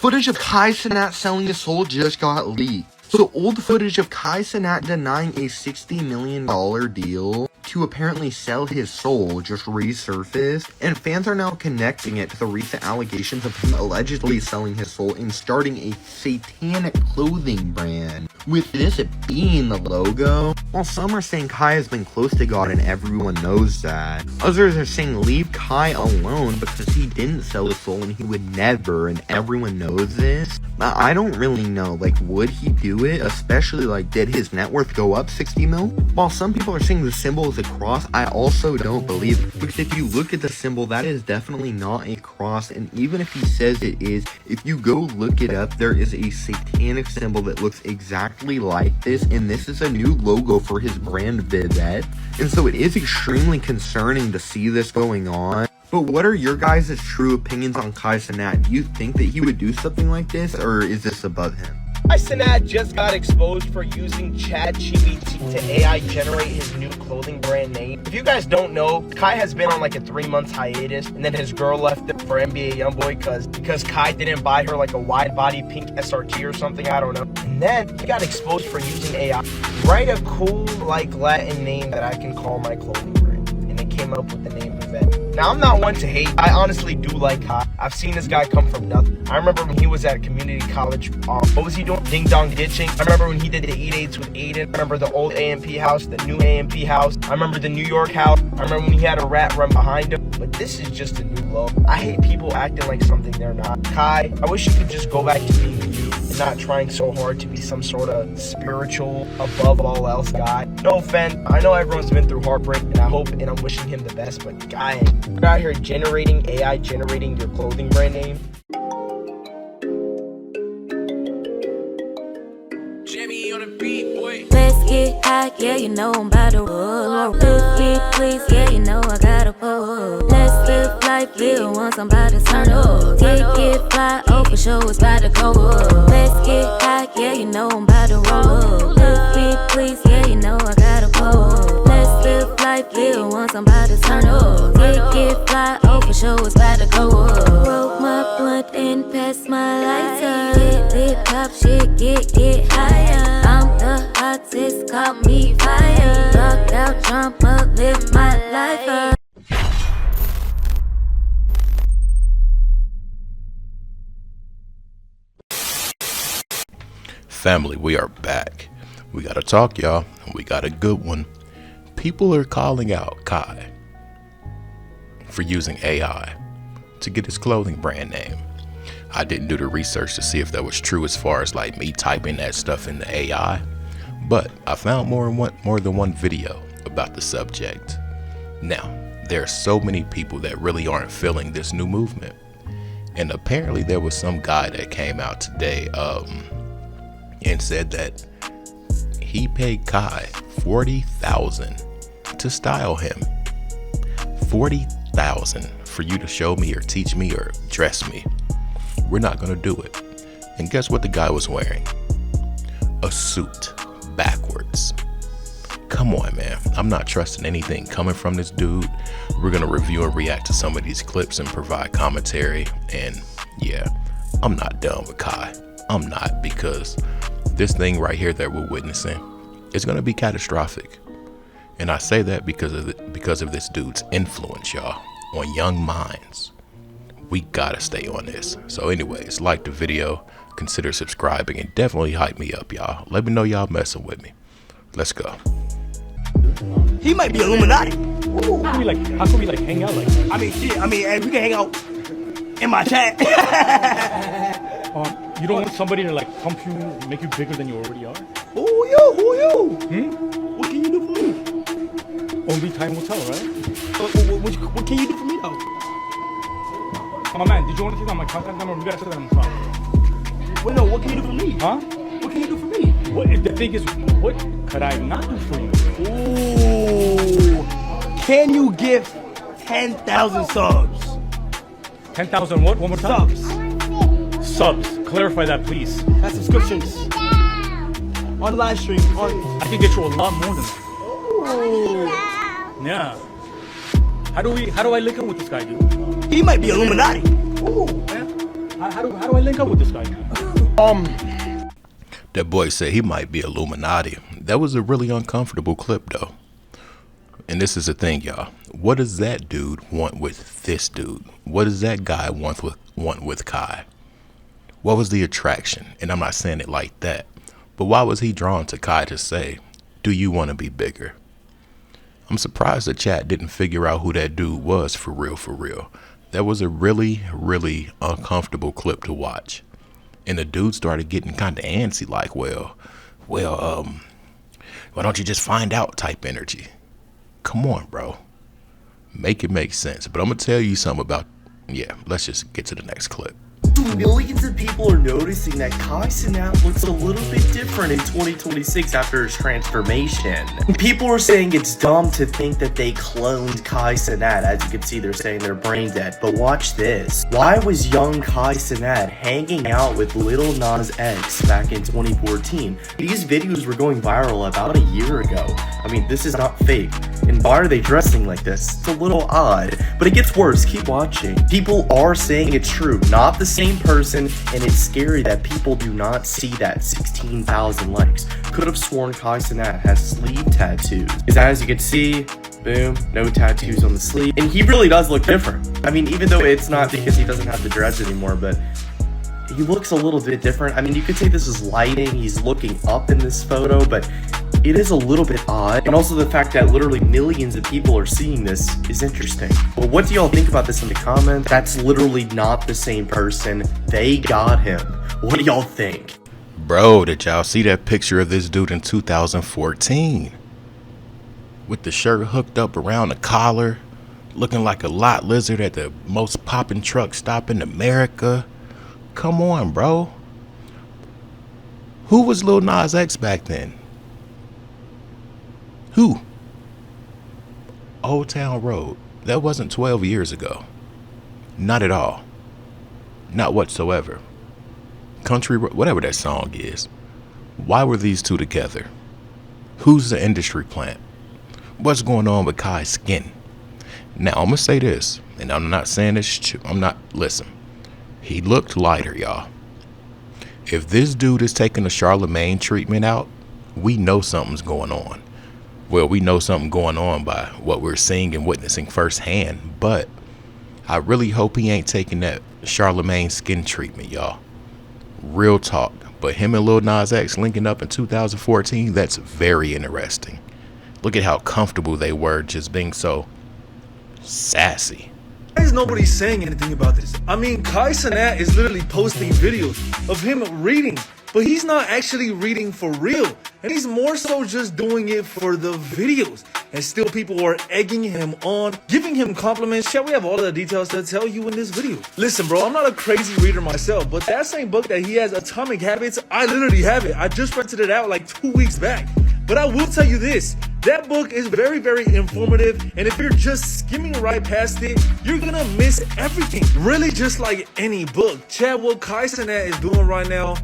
Footage of Cenat selling his soul just got leaked. So old footage of Cenat denying a $60 million deal to apparently sell his soul just resurfaced, and fans are now connecting it to the recent allegations of him allegedly selling his soul and starting a satanic clothing brand, with this being the logo. While some are saying Kai has been close to God and everyone knows that, others are saying leave Kai alone because he didn't sell his soul and he would never, and everyone knows this. Now, I don't really know, like, would he do it? Especially, like, did his net worth go up 60 mil? While some people are saying the symbol is a cross, I also don't believe it, because if you look at the symbol, that is definitely not a cross, and even if he says it is, if you go look it up, there is a satanic symbol that looks exactly like this, and this is a new logo for his brand Vivette, and so it is extremely concerning to see this going on. But what are your guys' true opinions on Cenat? Do you think that he would do something like this, or is this above him? Cenat just got exposed for using ChatGPT to AI generate his new clothing brand name. If you guys don't know, Kai has been on like a 3-month hiatus, and then his girl left him for NBA Youngboy because Kai didn't buy her like a wide body pink SRT or something, I don't know. And then he got exposed for using AI. Write a cool like Latin name that I can call my clothing brand, and it came up with the name Vivette. Now, I'm not one to hate. I honestly do like Kai. I've seen this guy come from nothing. I remember when he was at community college. What was he doing? Ding dong ditching. I remember when he did the eat aids with Aiden. I remember the old AMP house, the new AMP house. I remember the New York house. I remember when he had a rat run behind him. But this is just a new low. I hate people acting like something they're not. Kai, I wish you could just go back to being you and not trying so hard to be some sort of spiritual, above all else guy. No offense. I know everyone's been through heartbreak, and I hope and I'm wishing him the best, but guy, you're out here generating AI, generating your clothing brand name. Jimmy on the beat, boy. Let's get high, yeah, you know I'm about to roll. Let's get please, yeah, you know I gotta pull. Let's live life, live once, I'm about to turn up. Get fly, oh for sure, it's about to go up. Let's get high, yeah, you know I'm about to roll. Let's get please, yeah, you know I gotta pull. Let's live life, live once, I'm about to turn up. Get fly, oh for sure, it's about to go up. Roll my blunt and pass my lighter. Get lit, pop shit, get higher. I'm the hottest, call me fire. Rock out, jump up, live my life up. Family, we are back. We gotta talk, y'all. We got a good one. People are calling out Kai for using AI to get his clothing brand name. I didn't do the research to see if that was true as far as like me typing that stuff in the AI, but I found more than one video about the subject. Now, there are so many people that really aren't feeling this new movement, and apparently there was some guy that came out today and said that he paid Kai $40,000 to style him. $40,000 for you to show me or teach me or dress me. We're not gonna do it. And guess what the guy was wearing? A suit, backwards. Come on, man. I'm not trusting anything coming from this dude. We're gonna review and react to some of these clips and provide commentary. And yeah, I'm not done with Kai. I'm not, because this thing right here that we're witnessing is gonna be catastrophic. And I say that because of this dude's influence, y'all, on young minds. We gotta stay on this. So anyways, like the video, consider subscribing, and definitely hype me up, y'all. Let me know y'all messing with me. Let's go. He might be Illuminati. Ooh. How can we hang out like that? I mean, and we can hang out in my chat. You don't want somebody to like pump you, make you bigger than you already are? Who you? What can you do for me? Only time will tell, right? What can you do for me though? My man, did you want to take down my contact number? We gotta set that on the spot. Wait, no, what can you do for me? Huh? What can you do for me? What, the thing is, what could I not do for you? Ooh. Can you give 10,000 subs? 10,000 what? One more time? Subs. Subs. Clarify that, please. That's subscriptions. On the live stream. I can get you a lot more than that. Ooh. Yeah. How do I link in with this guy, dude? He might be Illuminati. Ooh. Yeah. How do I link up with this guy? That boy said he might be Illuminati. That was a really uncomfortable clip, though. And this is the thing, y'all. What does that dude want with this dude? What does that guy want with Kai? What was the attraction? And I'm not saying it like that, but why was he drawn to Kai to say, do you want to be bigger? I'm surprised the chat didn't figure out who that dude was for real, for real. That was a really, really uncomfortable clip to watch. And the dude started getting kind of antsy, like, well, why don't you just find out type energy? Come on, bro. Make it make sense. But I'm going to tell you something about, let's just get to the next clip. Millions of people are noticing that Kai Cenat looks a little bit different in 2026 after his transformation. People are saying it's dumb to think that they cloned Kai Cenat. As you can see, they're saying they're brain dead. But watch this. Why was young Kai Cenat hanging out with Lil Nas X back in 2014? These videos were going viral about a year ago. I mean, this is not fake. And why are they dressing like this? It's a little odd. But it gets worse. Keep watching. People are saying it's true. Not the same person, and it's scary that people do not see that 16,000 likes. Could have sworn Kai Cenat has sleeve tattoos. Because as you can see, boom, no tattoos on the sleeve. And he really does look different. I mean, even though it's not because he doesn't have the dreads anymore, but he looks a little bit different. I mean, you could say this is lighting. He's looking up in this photo, but it is a little bit odd. And also the fact that literally millions of people are seeing this is interesting. Well, what do y'all think about this in the comments? That's literally not the same person. They got him. What do y'all think? Bro, did y'all see that picture of this dude in 2014? With the shirt hooked up around the collar, looking like a lot lizard at the most poppin' truck stop in America. Come on, bro. Who was Lil Nas X back then? Who? Old Town Road. That wasn't 12 years ago. Not at all. Not whatsoever. Country, whatever that song is. Why were these two together? Who's the industry plant? What's going on with Kai's skin? Now, I'm going to say this, and I'm not saying this, listen. He looked lighter, y'all. If this dude is taking the Charlemagne treatment out, we know something's going on. Well, we know something going on by what we're seeing and witnessing firsthand, but I really hope he ain't taking that Charlemagne skin treatment, y'all. Real talk. But him and Lil Nas X linking up in 2014, that's very interesting. Look at how comfortable they were just being so sassy. Why is nobody saying anything about this? I mean, Kai Cenat is literally posting videos of him reading, but he's not actually reading for real. And he's more so just doing it for the videos. And still people are egging him on, giving him compliments. Shall we have all the details to tell you in this video? Listen, bro, I'm not a crazy reader myself, but that same book that he has, Atomic Habits, I literally have it. I just rented it out like 2 weeks back. But I will tell you this, that book is very, very informative, and if you're just skimming right past it, you're gonna miss everything. Really, just like any book. Chad, what Kai Cenat is doing right now,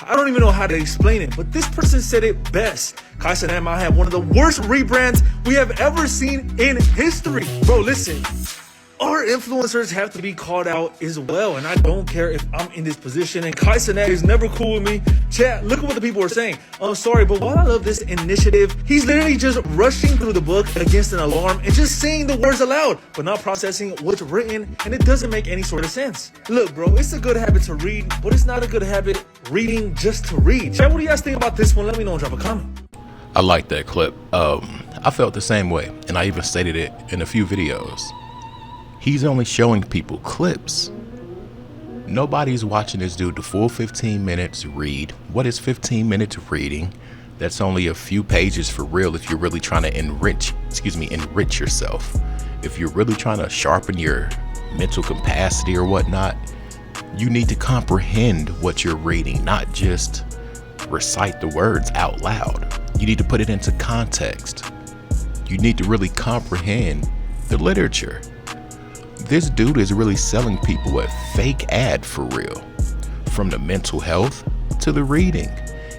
I don't even know how to explain it, but this person said it best. Kai Cenat might have one of the worst rebrands we have ever seen in history. Bro, listen. Our influencers have to be called out as well, and I don't care if I'm in this position, and Kai Cenat is never cool with me. Chat, look at what the people are saying. I'm sorry, but while I love this initiative, he's literally just rushing through the book against an alarm and just saying the words aloud, but not processing what's written, and it doesn't make any sort of sense. Look, bro, it's a good habit to read, but it's not a good habit reading just to read. Chat, what do you guys think about this one? Let me know and drop a comment. I like that clip. I felt the same way, and I even stated it in a few videos. He's only showing people clips. Nobody's watching this dude the full 15 minutes read. What is 15 minutes of reading? That's only a few pages for real if you're really trying to enrich yourself. If you're really trying to sharpen your mental capacity or whatnot, you need to comprehend what you're reading, not just recite the words out loud. You need to put it into context. You need to really comprehend the literature. This dude is really selling people a fake ad for real, from the mental health to the reading.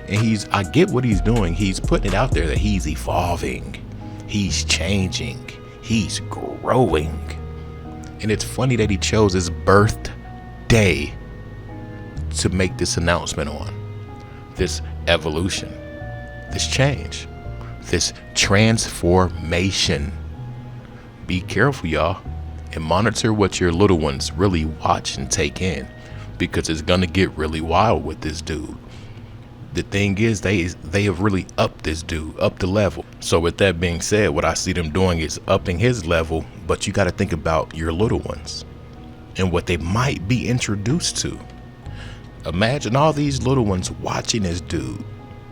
And I get what he's doing. He's putting it out there that he's evolving, he's changing, he's growing. And it's funny that he chose his birthday to make this announcement on, this evolution, this change, this transformation. Be careful, y'all, and monitor what your little ones really watch and take in, because it's gonna get really wild with this dude. The thing is, they have really upped this dude, up the level. So with that being said, what I see them doing is upping his level, but you got to think about your little ones and what they might be introduced to. Imagine all these little ones watching this dude,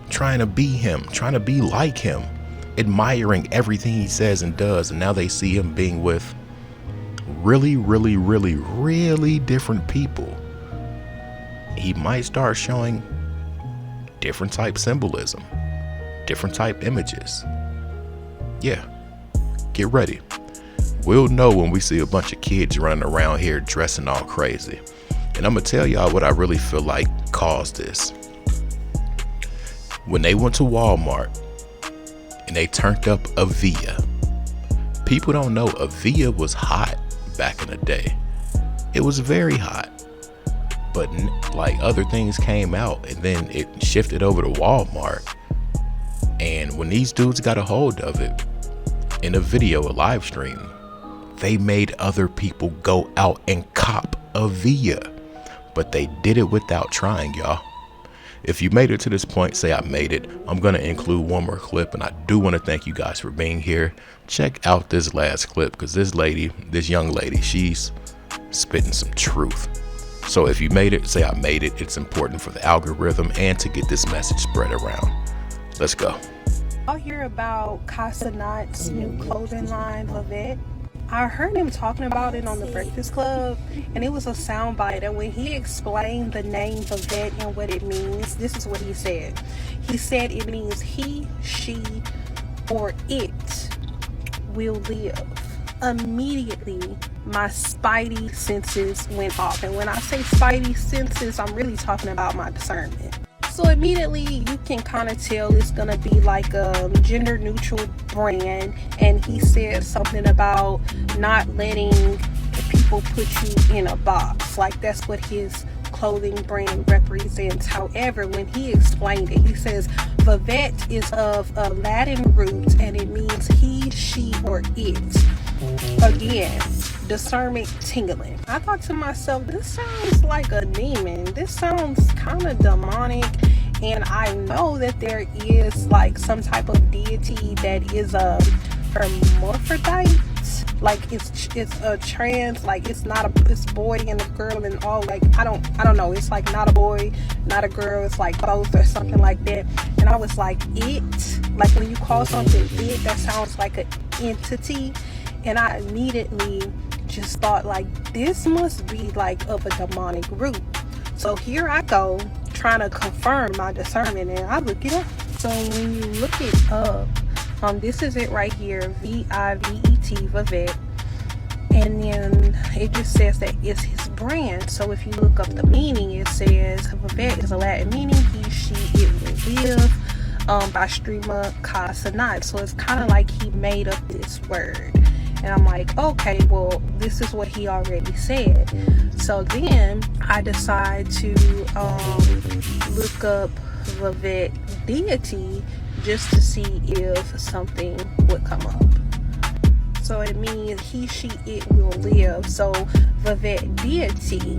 trying to be him, trying to be like him, admiring everything he says and does, and now they see him being with really, really, really, really different people. He might start showing different type symbolism, different type images. Yeah, get ready. We'll know when we see a bunch of kids running around here dressing all crazy. And I'm gonna tell y'all what I really feel like caused this. When they went to Walmart and they turned up Avia, people don't know Avia was hot back in the day. It was very hot. But like other things came out and then it shifted over to Walmart. And when these dudes got a hold of it in a video, a live stream, they made other people go out and cop Avia. But they did it without trying, y'all. If you made it to this point, say I made it. I'm going to include one more clip, and I do want to thank you guys for being here. Check out this last clip, because this young lady, she's spitting some truth. So if you made it, say I made it. It's important for the algorithm and to get this message spread around. Let's go. Y'all hear about Cenat's new clothing line, Vivette? I heard him talking about it on the Breakfast Club, and it was a soundbite. And when he explained the name Vivette and what it means, this is what he said. He said it means he, she, or it will live. Immediately, my spidey senses went off. And when I say spidey senses, I'm really talking about my discernment. So immediately you can kind of tell it's gonna be like a gender neutral brand. And he said something about not letting people put you in a box. Like that's what his clothing brand represents. However, when he explained it, he says Vivette is of Latin roots and it means he, she, or it. Again, discernment tingling. I thought to myself, this sounds like a demon. This sounds kind of demonic. And I know that there is like some type of deity that is a hermaphrodite. Like it's a trans, like it's not it's boy and a girl and all, like I don't know, it's like not a boy, not a girl, it's like both or something like that. And I was like, it, like when you call something it, that sounds like an entity. And I immediately just thought like this must be like of a demonic root. So here I go trying to confirm my discernment, and I look it up. So when you look it up, this is it right here, V-I-V-E-T, Vivette. And then it just says that it's his brand. So if you look up the meaning, it says Vivette is a Latin meaning he, she, it will live, by streamer Cenat. So it's kind of like he made up this word. And I'm like, okay, well, this is what he already said. So then I decide to look up Vivette deity just to see if something would come up. So it means he, she, it will live. So Vivette deity,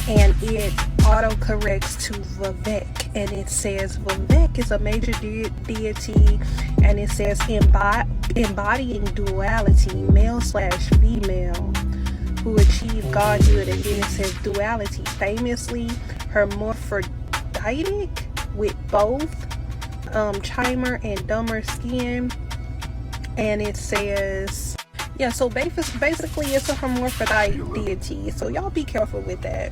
and it autocorrects to Vivek, and it says Vivek is a major deity, and it says embodying duality, male/female, who achieve godhood. And then it says duality, famously hermaphroditic with both chimer and dumber skin. And it says, yeah, so basically it's a hermaphrodite deity, so y'all be careful with that.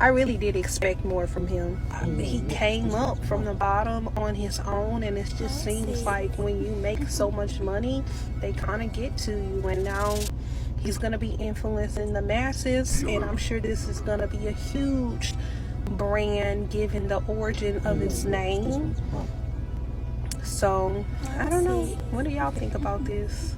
I really did expect more from him. He came up from the bottom on his own, and it just seems like when you make so much money, they kind of get to you. And now he's going to be influencing the masses, and I'm sure this is going to be a huge brand given the origin of its name. So, I don't know. What do y'all think about this?